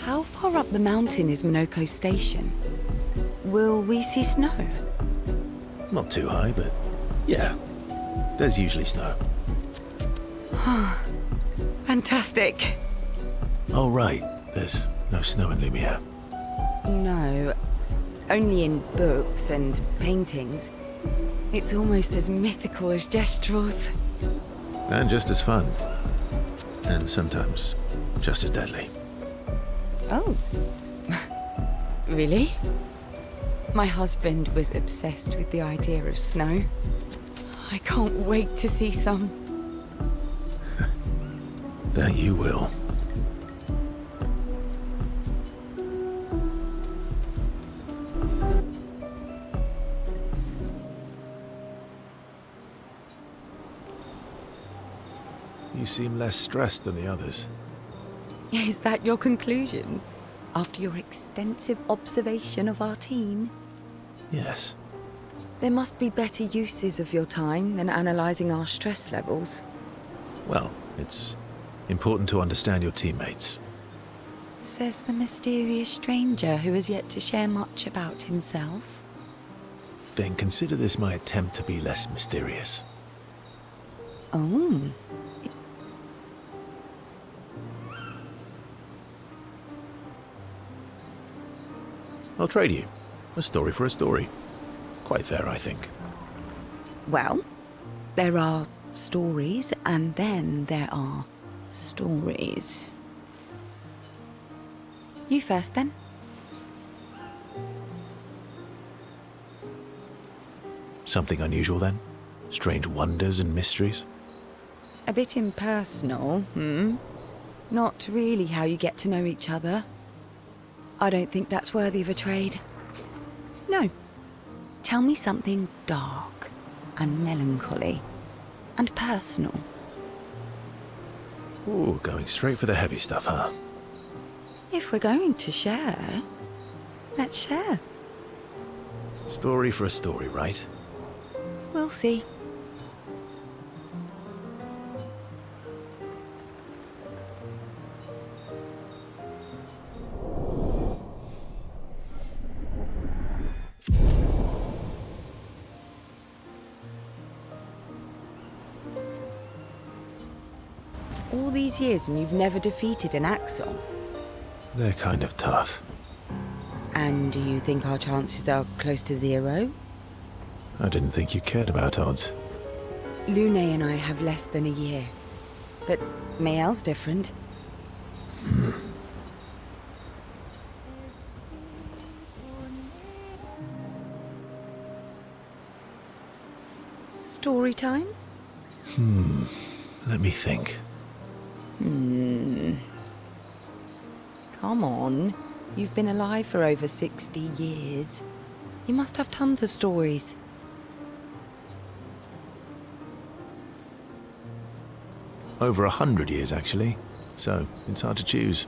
How far up the mountain is Minoko Station? Will we see snow? Not too high, but yeah, there's usually snow. Fantastic. Oh, right, there's no snow in Lumiere. No, only in books and paintings. It's almost as mythical as Gestrels. And just as fun. And sometimes just as deadly. Oh. Really? My husband was obsessed with the idea of snow. I can't wait to see some. That you will. You seem less stressed than the others. Is that your conclusion? After your extensive observation of our team? Yes. There must be better uses of your time than analysing our stress levels. Well, it's important to understand your teammates. Says the mysterious stranger who has yet to share much about himself. Then consider this my attempt to be less mysterious. Oh. I'll trade you. A story for a story. Quite fair, I think. Well, there are stories, and then there are stories. You first, then. Something unusual, then? Strange wonders and mysteries? A bit impersonal, Not really how you get to know each other. I don't think that's worthy of a trade. No. Tell me something dark and melancholy and personal. Ooh, going straight for the heavy stuff, huh? If we're going to share, let's share. Story for a story, right? We'll see. All these years and you've never defeated an Axel? They're kind of tough. And do you think our chances are close to zero? I didn't think you cared about odds. Lune and I have less than a year. But Mael's different. Story time? Let me think. Come on. You've been alive for over 60 years. You must have tons of stories. Over 100 years, actually. So, it's hard to choose.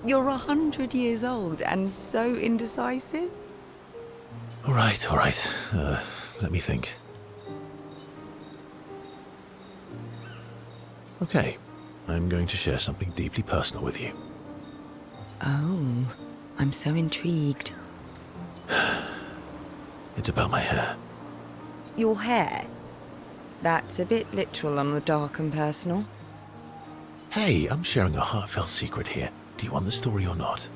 You're 100 years old and so indecisive? All right. Let me think. Okay, I'm going to share something deeply personal with you. Oh, I'm so intrigued. It's about my hair. Your hair? That's a bit literal on the dark and personal. Hey, I'm sharing a heartfelt secret here. Do you want the story or not?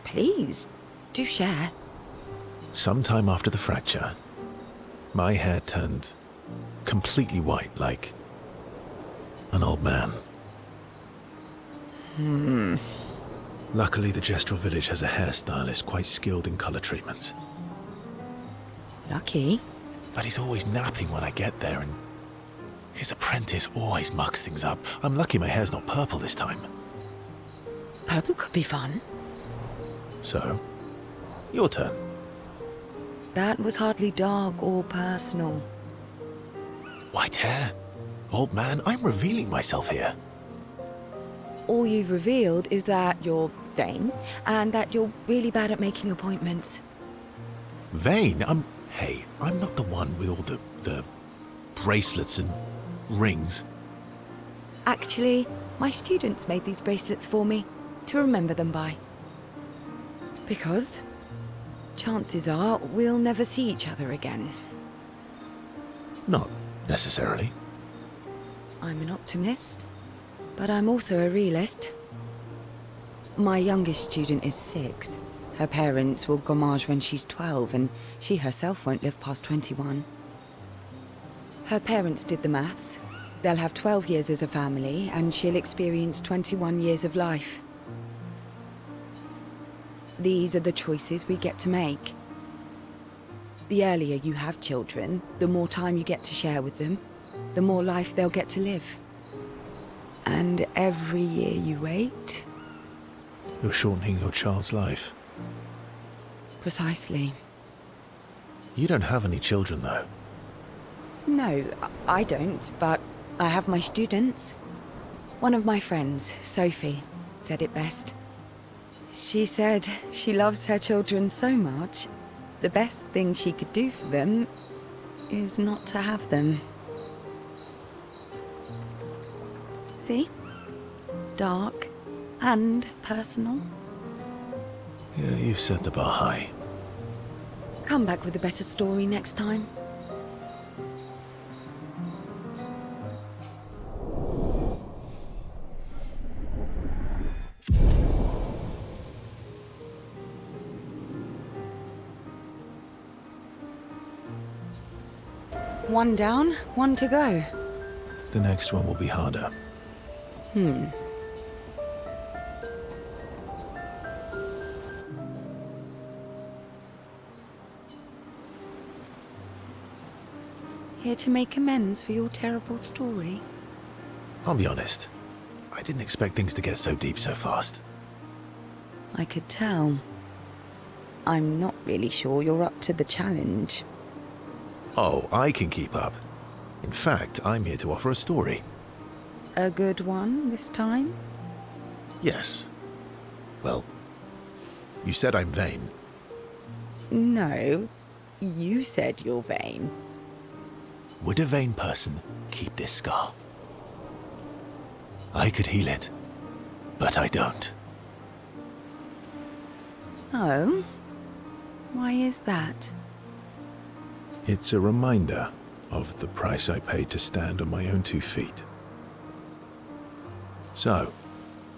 Please, do share. Sometime after the fracture, my hair turned completely white, like an old man. Luckily, the Gestrel village has a hairstylist quite skilled in color treatments. Lucky. But he's always napping when I get there, and his apprentice always mucks things up. I'm lucky my hair's not purple this time. Purple could be fun. So, your turn. That was hardly dark or personal. White hair? Old man, I'm revealing myself here. All you've revealed is that you're vain, and that you're really bad at making appointments. Vain? Hey, I'm not the one with all the bracelets and rings. Actually, my students made these bracelets for me to remember them by. Because chances are we'll never see each other again. Not necessarily. I'm an optimist, but I'm also a realist. My youngest student is 6. Her parents will gommage when she's 12, and she herself won't live past 21. Her parents did the maths. They'll have 12 years as a family, and she'll experience 21 years of life. These are the choices we get to make. The earlier you have children, the more time you get to share with them, the more life they'll get to live. And every year you wait... You're shortening your child's life. Precisely. You don't have any children, though. No, I don't, but I have my students. One of my friends, Sophie, said it best. She said she loves her children so much, the best thing she could do for them is not to have them. See? Dark and personal. Yeah, you've set the bar high. Come back with a better story next time. One down, one to go. The next one will be harder. Here to make amends for your terrible story? I'll be honest. I didn't expect things to get so deep so fast. I could tell. I'm not really sure you're up to the challenge. Oh, I can keep up. In fact, I'm here to offer a story. A good one this time? Yes. Well, you said I'm vain. No, you said you're vain. Would a vain person keep this scar? I could heal it, but I don't. Oh? Why is that? It's a reminder of the price I paid to stand on my own 2 feet. So,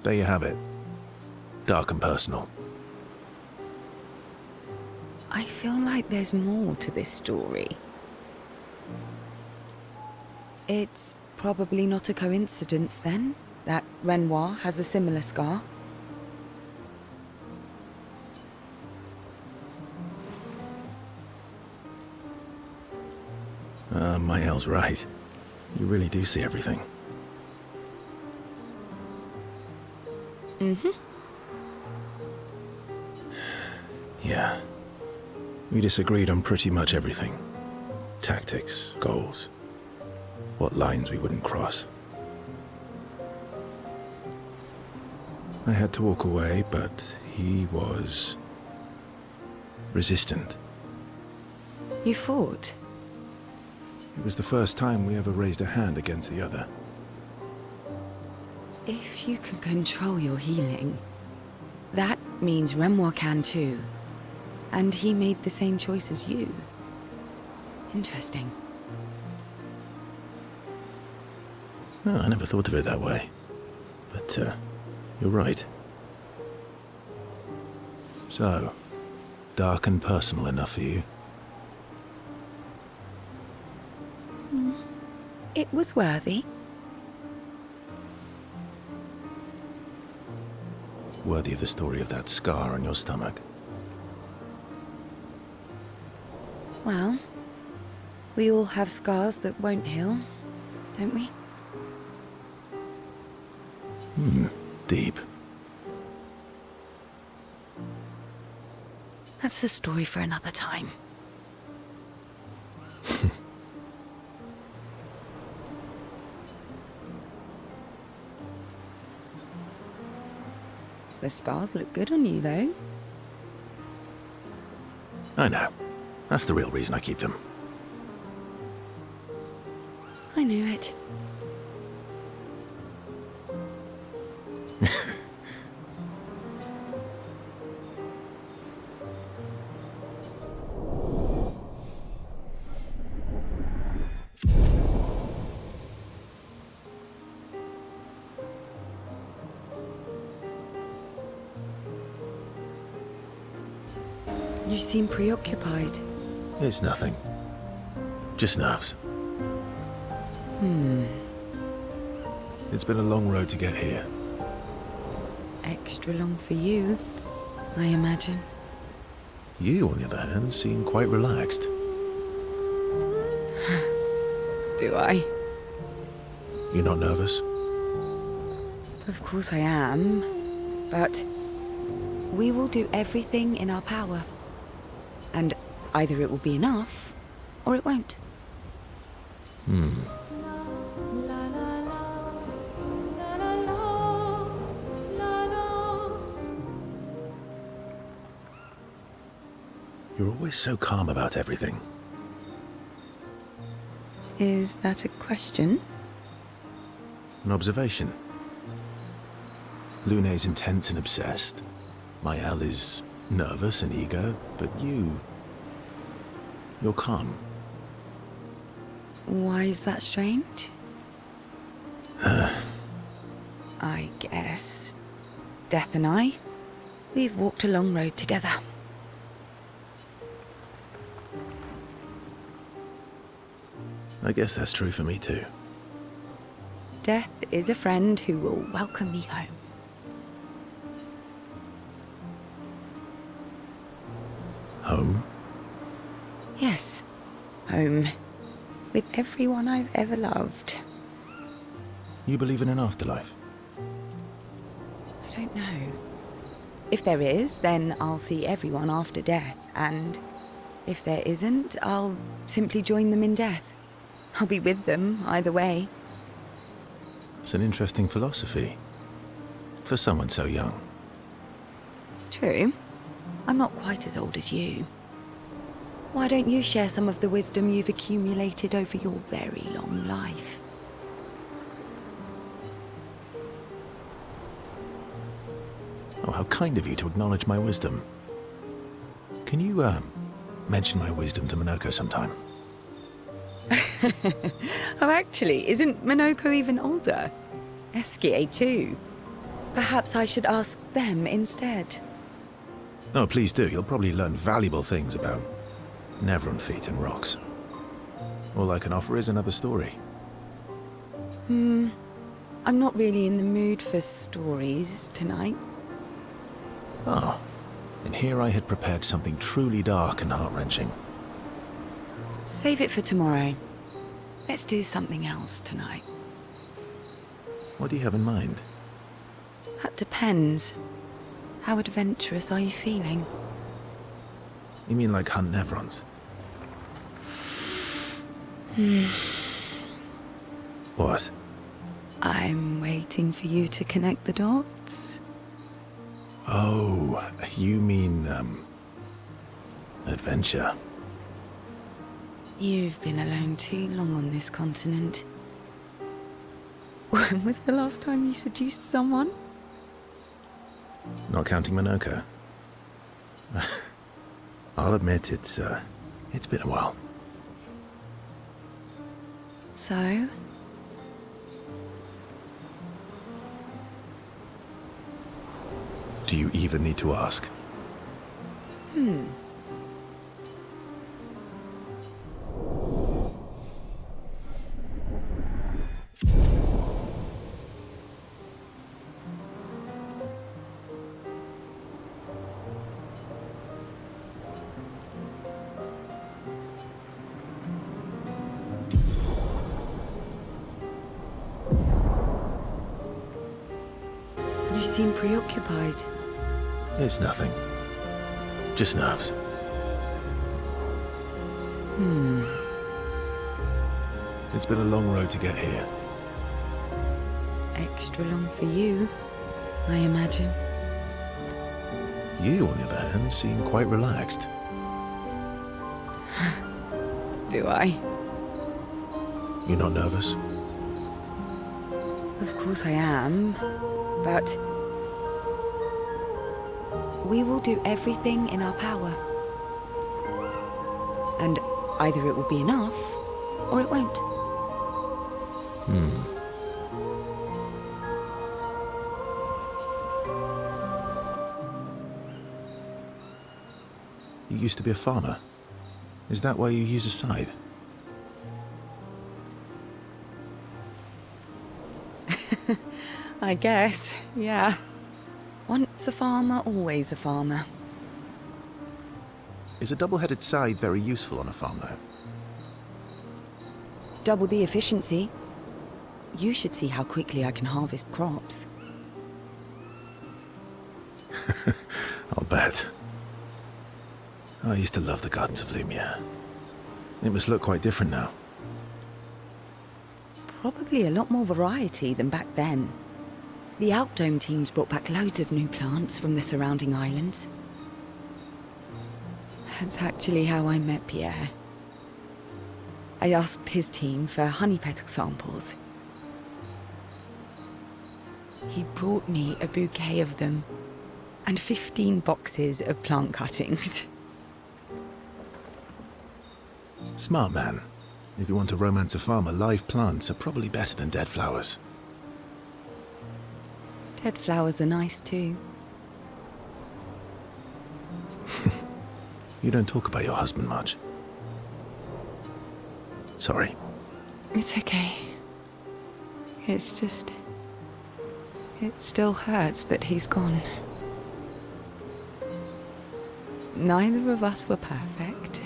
there you have it. Dark and personal. I feel like there's more to this story. It's probably not a coincidence, then, that Renoir has a similar scar. Mael's right. You really do see everything. Mm-hmm. Yeah. We disagreed on pretty much everything. Tactics, goals, what lines we wouldn't cross. I had to walk away, but he was resistant. You fought? It was the first time we ever raised a hand against the other. If you can control your healing, that means Renoir can too. And he made the same choice as you. Interesting. Oh, I never thought of it that way. But, you're right. So, dark and personal enough for you? It was worthy. Worthy of the story of that scar on your stomach. Well, we all have scars that won't heal, don't we? Deep. That's a story for another time. The scars look good on you, though. I know. That's the real reason I keep them. I knew it. seem preoccupied. It's nothing. Just nerves. It's been a long road to get here. Extra long for you, I imagine. You, on the other hand, seem quite relaxed. Do I? You're not nervous? Of course I am, but we will do everything in our power. And either it will be enough, or it won't. You're always so calm about everything. Is that a question? An observation. Lune's intense and obsessed. Maëlle is nervous and eager, but you're calm. Why is that strange? I guess Death and I, we've walked a long road together. I guess that's true for me too. Death is a friend who will welcome me home. Home? Yes, home. With everyone I've ever loved. You believe in an afterlife? I don't know. If there is, then I'll see everyone after death, and if there isn't, I'll simply join them in death. I'll be with them either way. It's an interesting philosophy. For someone so young. True. I'm not quite as old as you. Why don't you share some of the wisdom you've accumulated over your very long life? Oh, how kind of you to acknowledge my wisdom. Can you, mention my wisdom to Minoko sometime? Oh, actually, isn't Minoko even older? SCIEL too. Perhaps I should ask them instead. No, please do. You'll probably learn valuable things about Nevron feet and rocks. All I can offer is another story. I'm not really in the mood for stories tonight. Oh, and here I had prepared something truly dark and heart-wrenching. Save it for tomorrow. Let's do something else tonight. What do you have in mind? That depends. How adventurous are you feeling? You mean like hunt Nevrons? What? I'm waiting for you to connect the dots. Oh, you mean, adventure. You've been alone too long on this continent. When was the last time you seduced someone? Not counting Minoko. I'll admit it's been a while. So? Do you even need to ask? You seem preoccupied. It's nothing. Just nerves. It's been a long road to get here. Extra long for you, I imagine. You, on the other hand, seem quite relaxed. Do I? You're not nervous? Of course I am, but we will do everything in our power. And either it will be enough, or it won't. You used to be a farmer. Is that why you use a scythe? I guess, yeah. Once a farmer, always a farmer. Is a double-headed scythe very useful on a farm, though? Double the efficiency. You should see how quickly I can harvest crops. I'll bet. I used to love the gardens of Lumiere. It must look quite different now. Probably a lot more variety than back then. The Outdome teams brought back loads of new plants from the surrounding islands. That's actually how I met Pierre. I asked his team for honey petal samples. He brought me a bouquet of them, and 15 boxes of plant cuttings. Smart man. If you want to romance a farmer, live plants are probably better than dead flowers. Dead flowers are nice too. You don't talk about your husband much. Sorry. It's okay. It's just... it still hurts that he's gone. Neither of us were perfect,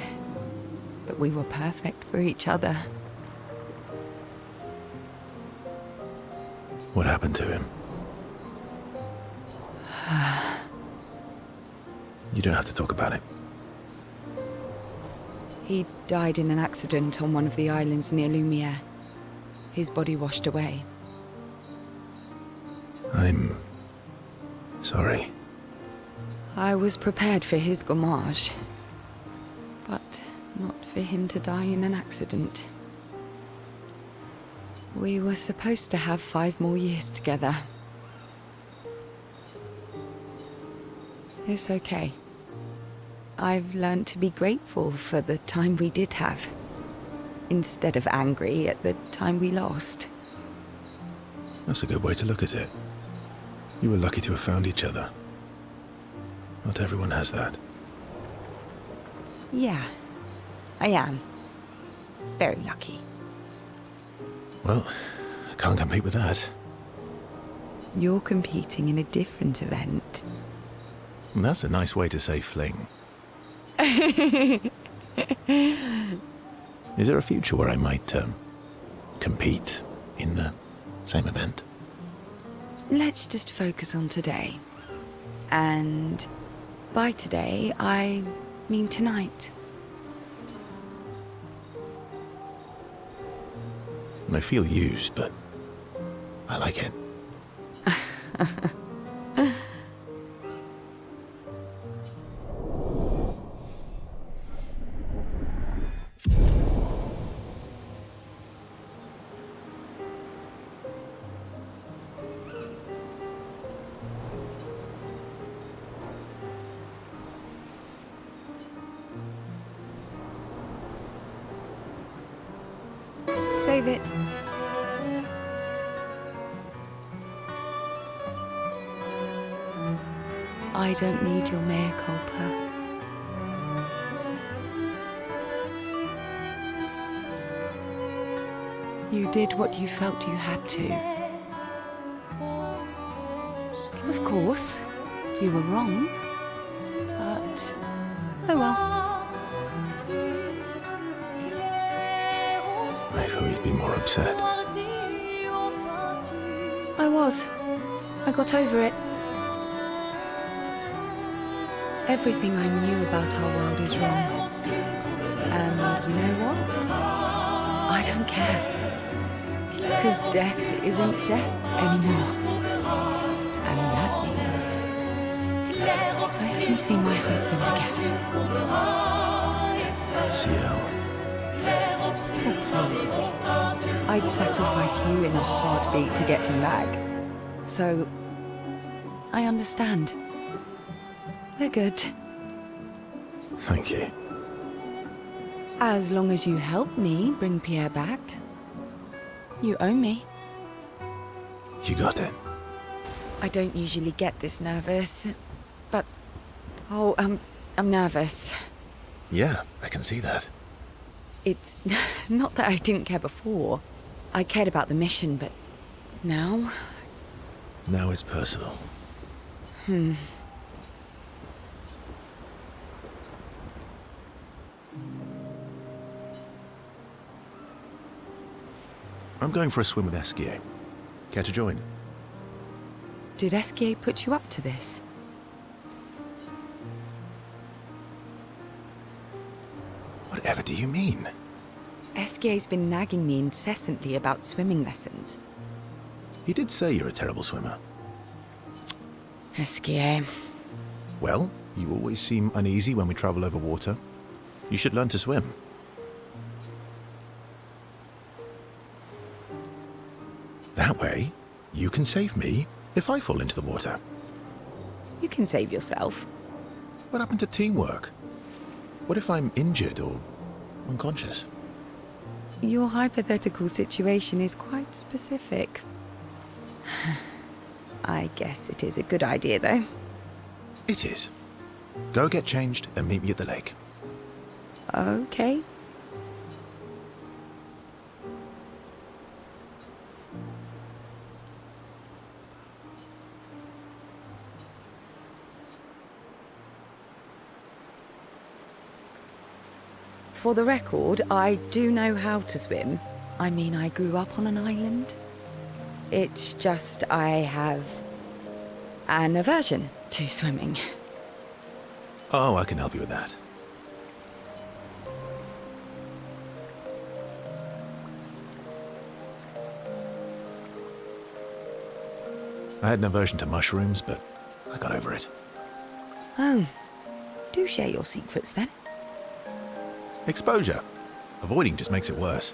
but we were perfect for each other. What happened to him? You don't have to talk about it. He died in an accident on one of the islands near Lumiere. His body washed away. I'm... sorry. I was prepared for his gommage, but not for him to die in an accident. We were supposed to have 5 more years together. It's okay. I've learned to be grateful for the time we did have, instead of angry at the time we lost. That's a good way to look at it. You were lucky to have found each other. Not everyone has that. Yeah, I am. Very lucky. Well, I can't compete with that. You're competing in a different event. That's a nice way to say fling. Is there a future where I might, compete in the same event? Let's just focus on today. And by today, I mean tonight. I feel used, but I like it. Save it. I don't need your mea culpa. You did what you felt you had to. Of course, you were wrong. But, oh well. I thought you'd be more upset. I was. I got over it. Everything I knew about our world is wrong. And you know what? I don't care. Because death isn't death anymore. And that means I can see my husband again. SCIEL. Oh, please. I'd sacrifice you in a heartbeat to get him back. So, I understand. We're good. Thank you. As long as you help me bring Pierre back. You owe me. You got it. I don't usually get this nervous, but... oh, I'm nervous. Yeah, I can see that. It's not that I didn't care before. I cared about the mission, but now? Now it's personal. I'm going for a swim with SCIEL. Care to join? Did SCIEL put you up to this? Whatever do you mean? SCIEL's been nagging me incessantly about swimming lessons. He did say you're a terrible swimmer. SCIEL. Well, you always seem uneasy when we travel over water. You should learn to swim. That way, you can save me if I fall into the water. You can save yourself. What happened to teamwork? What if I'm injured or unconscious? Your hypothetical situation is quite specific. I guess it is a good idea, though. It is. Go get changed and meet me at the lake. Okay. For the record, I do know how to swim. I mean, I grew up on an island. It's just I have an aversion to swimming. Oh, I can help you with that. I had an aversion to mushrooms, but I got over it. Oh, do share your secrets then. Exposure. Avoiding just makes it worse.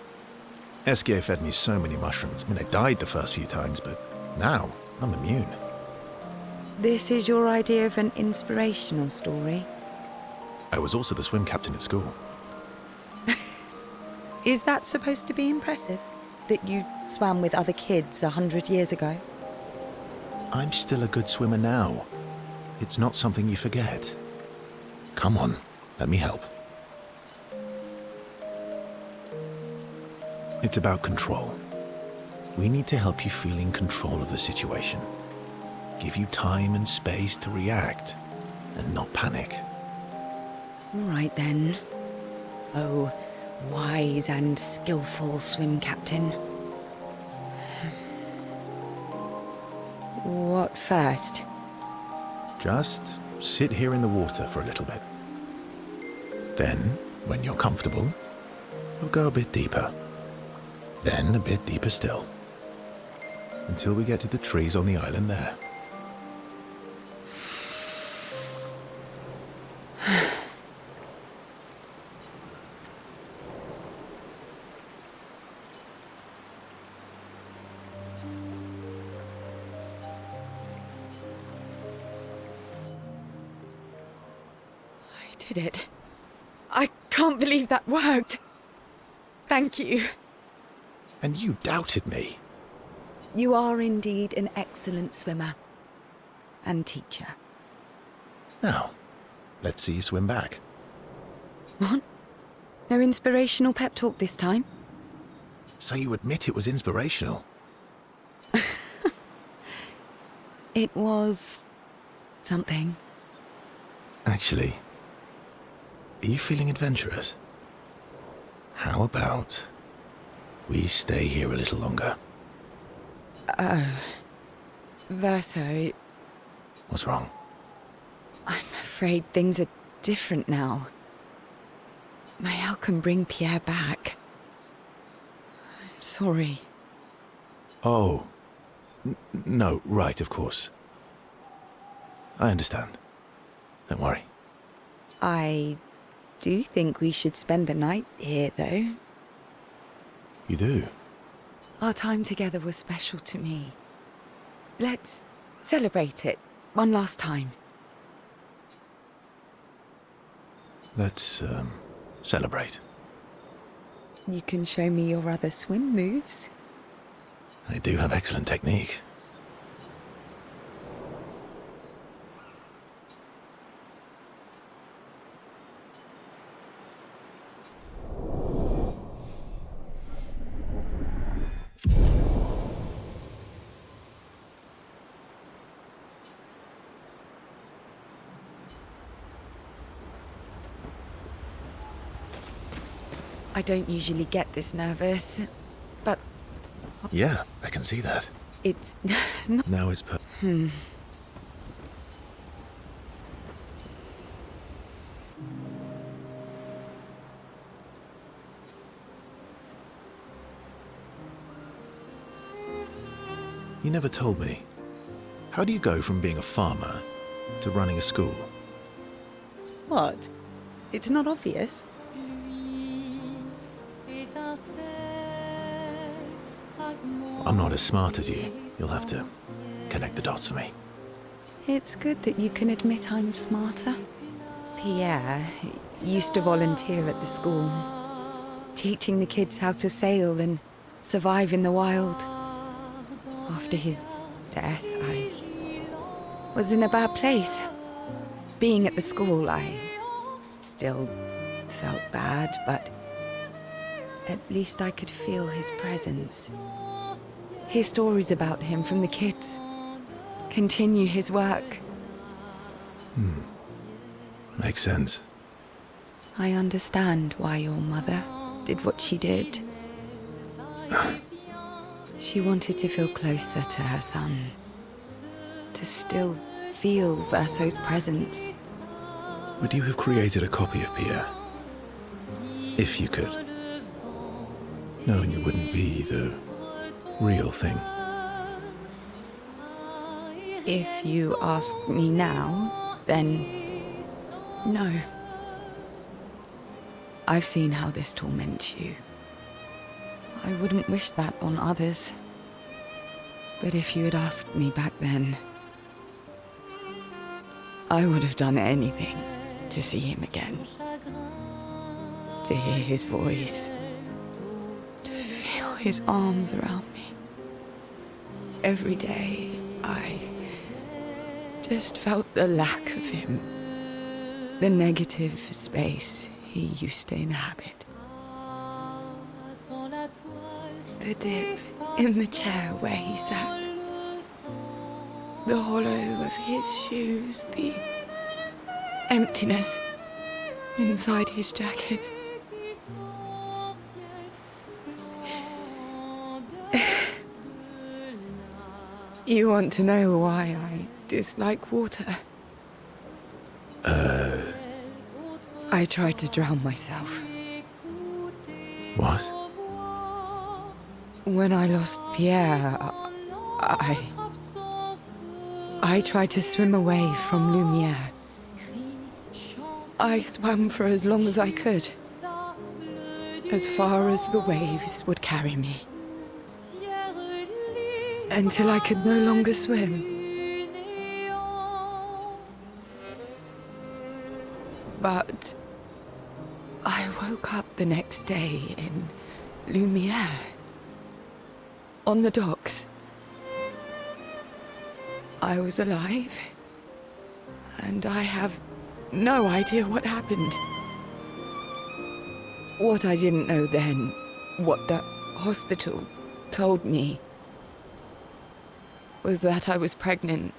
SCIEL fed me so many mushrooms. I mean, I died the first few times, but now I'm immune. This is your idea of an inspirational story. I was also the swim captain at school. Is that supposed to be impressive? That you swam with other kids 100 years ago? I'm still a good swimmer now. It's not something you forget. Come on, let me help. It's about control. We need to help you feel in control of the situation. Give you time and space to react, and not panic. All right then. Oh, wise and skillful swim captain. What first? Just sit here in the water for a little bit. Then, when you're comfortable, we'll go a bit deeper. Then a bit deeper still. Until we get to the trees on the island there. I did it. I can't believe that worked. Thank you. And you doubted me. You are indeed an excellent swimmer. And teacher. Now, let's see you swim back. What? No inspirational pep talk this time? So you admit it was inspirational? It was... something. Actually, are you feeling adventurous? How about we stay here a little longer? Oh. Verso, What's wrong? I'm afraid things are different now. Mayel can bring Pierre back. I'm sorry. Oh. No, right, of course. I understand. Don't worry. I do think we should spend the night here, though. You do? Our time together was special to me. Let's celebrate it one last time. Let's, celebrate. You can show me your other swim moves. I do have excellent technique. I don't usually get this nervous, but Yeah, I can see that. it's not... Now it's You never told me. How do you go from being a farmer to running a school? What? It's not obvious. I'm not as smart as you. You'll have to connect the dots for me. It's good that you can admit I'm smarter. Pierre used to volunteer at the school, teaching the kids how to sail and survive in the wild. After his death, I was in a bad place. Being at the school, I still felt bad, but at least I could feel his presence. Hear stories about him from the kids. Continue his work. Makes sense. I understand why your mother did what she did. She wanted to feel closer to her son. To still feel Verso's presence. Would you have created a copy of Pierre? If you could. Knowing it wouldn't be the real thing. If you ask me now, then no. I've seen how this torments you. I wouldn't wish that on others. But if you had asked me back then, I would have done anything to see him again. To hear his voice. To feel his arms around me. Every day, I just felt the lack of him. The negative space he used to inhabit. The dip in the chair where he sat. The hollow of his shoes, the emptiness inside his jacket. You want to know why I dislike water? I tried to drown myself. What? When I lost Pierre, I tried to swim away from Lumiere. I swam for as long as I could. As far as the waves would carry me. Until I could no longer swim. But I woke up the next day in Lumiere. On the docks. I was alive. And I have no idea what happened. What I didn't know then, what the hospital told me, was that I was pregnant.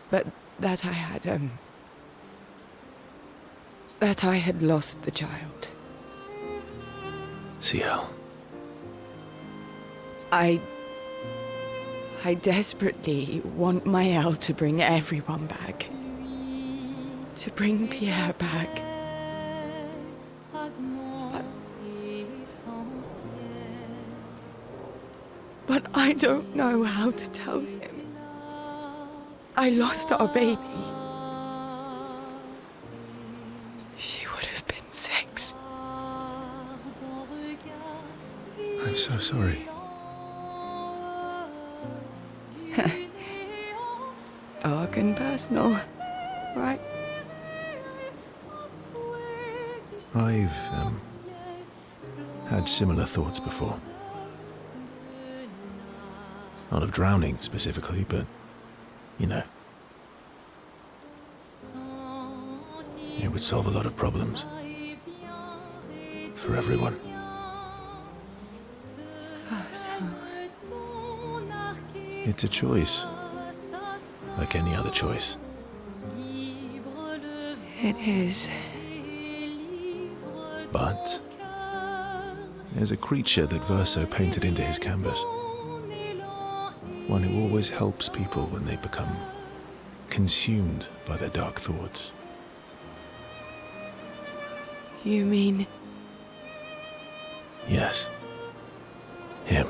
But that I had lost the child. SCIEL. I desperately want Maëlle to bring everyone back. To bring Pierre back. But I don't know how to tell him. I lost our baby. She would have been 6. I'm so sorry. Dark and personal, right? I've, had similar thoughts before. Not of drowning specifically, but, you know. It would solve a lot of problems. For everyone. Verso. It's a choice. Like any other choice. It is. But there's a creature that Verso painted into his canvas. One who always helps people when they become consumed by their dark thoughts. You mean... Yes. Him.